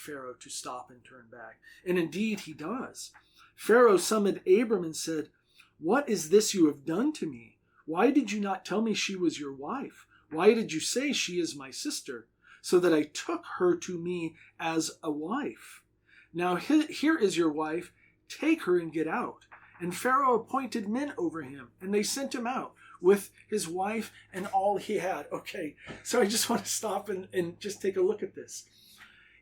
Pharaoh to stop and turn back. And indeed he does. Pharaoh summoned Abram and said, "What is this you have done to me? Why did you not tell me she was your wife? Why did you say she is my sister, so that I took her to me as a wife? Now here is your wife. Take her and get out." And Pharaoh appointed men over him, and they sent him out with his wife and all he had. Okay, so I just want to stop and just take a look at this.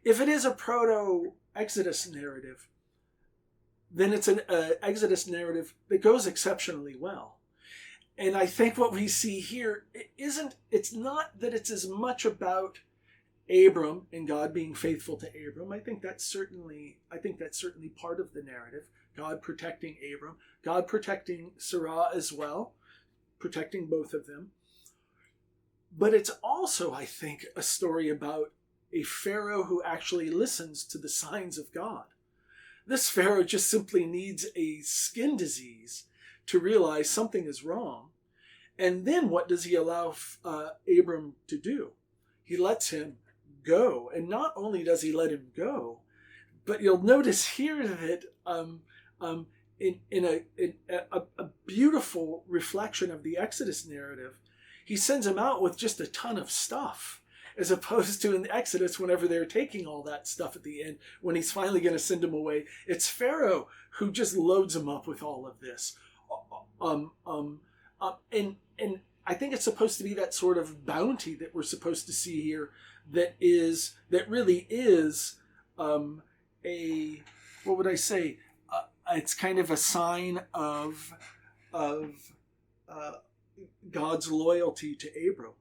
If it is a proto-Exodus narrative, then it's an Exodus narrative that goes exceptionally well. And I think what we see here it's not that it's as much about Abram and God being faithful to Abram. I think that's certainly part of the narrative. God protecting Abram, God protecting Sarai as well, protecting both of them. But it's also, I think, a story about a Pharaoh who actually listens to the signs of God. This Pharaoh just simply needs a skin disease to realize something is wrong. And then what does he allow Abram to do? He lets him go. And not only does he let him go, but you'll notice here that in a beautiful reflection of the Exodus narrative, he sends him out with just a ton of stuff, as opposed to in the Exodus, whenever they're taking all that stuff at the end, when he's finally going to send him away, it's Pharaoh who just loads him up with all of this. And I think it's supposed to be that sort of bounty that we're supposed to see here, that really is what would I say? It's kind of a sign of God's loyalty to Abram.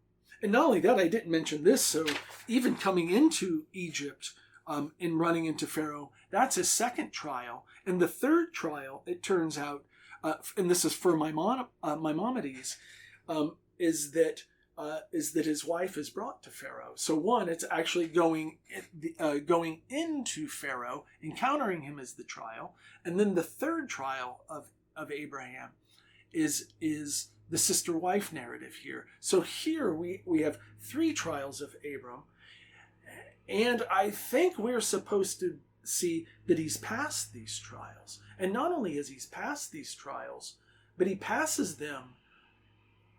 And not only that, I didn't mention this, so even coming into Egypt and running into Pharaoh, that's his second trial. And the third trial, it turns out, and this is for Maimonides, is that his wife is brought to Pharaoh. So one, it's actually going into Pharaoh, encountering him as the trial. And then the third trial of Abraham is the sister-wife narrative here. So here we have three trials of Abram. And I think we're supposed to see that he's passed these trials. And not only has he passed these trials, but he passes them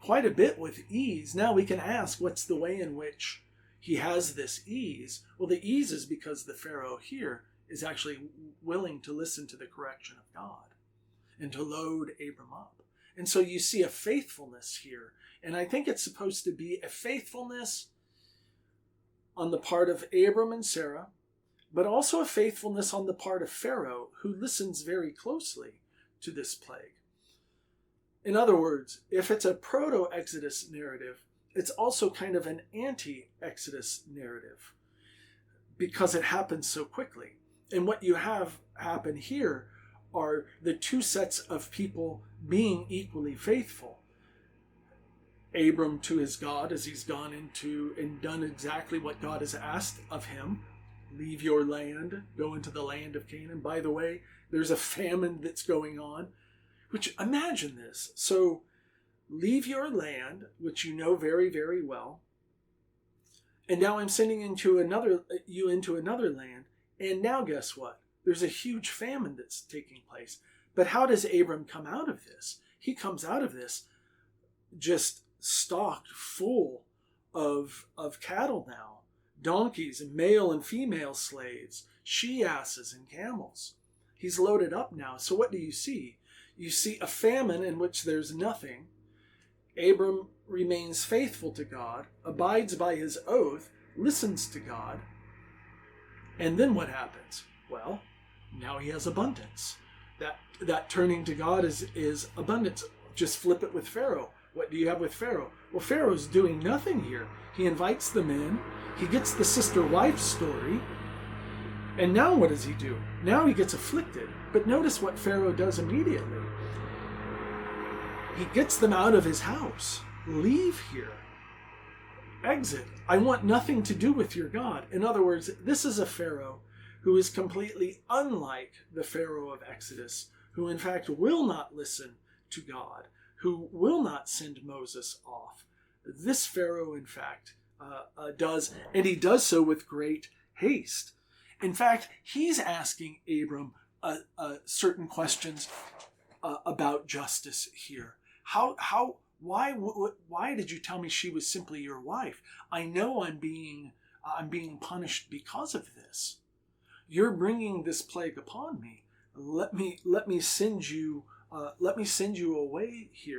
quite a bit with ease. Now we can ask, what's the way in which he has this ease? Well, the ease is because the Pharaoh here is actually willing to listen to the correction of God and to load Abram up. And so you see a faithfulness here. And I think it's supposed to be a faithfulness on the part of Abram and Sarah, but also a faithfulness on the part of Pharaoh, who listens very closely to this plague. In other words, if it's a proto-Exodus narrative, it's also kind of an anti-Exodus narrative because it happens so quickly. And what you have happen here are the two sets of people being equally faithful. Abram to his God, as he's gone into and done exactly what God has asked of him. Leave your land, go into the land of Canaan. By the way, there's a famine that's going on. Which, imagine this. So, leave your land, which you know very, very well. And now I'm sending you into another land. And now guess what? There's a huge famine that's taking place. But how does Abram come out of this? He comes out of this just stocked full of cattle now. Donkeys and male and female slaves, she-asses and camels. He's loaded up now. So what do you see? You see a famine in which there's nothing. Abram remains faithful to God, abides by his oath, listens to God. And then what happens? Well, now he has abundance. That turning to God is abundance. Just flip it with Pharaoh. What do you have with Pharaoh? Well, Pharaoh's doing nothing here. He invites them in. He gets the sister-wife story. And now what does he do? Now he gets afflicted. But notice what Pharaoh does immediately. He gets them out of his house. Leave here. Exit. I want nothing to do with your God. In other words, this is a Pharaoh who is completely unlike the Pharaoh of Exodus, who in fact will not listen to God, who will not send Moses off. This Pharaoh, in fact, does, and he does so with great haste. In fact, he's asking Abram certain questions about justice here. Why did you tell me she was simply your wife? I know I'm being punished because of this. You're bringing this plague upon me. Let me send you away here.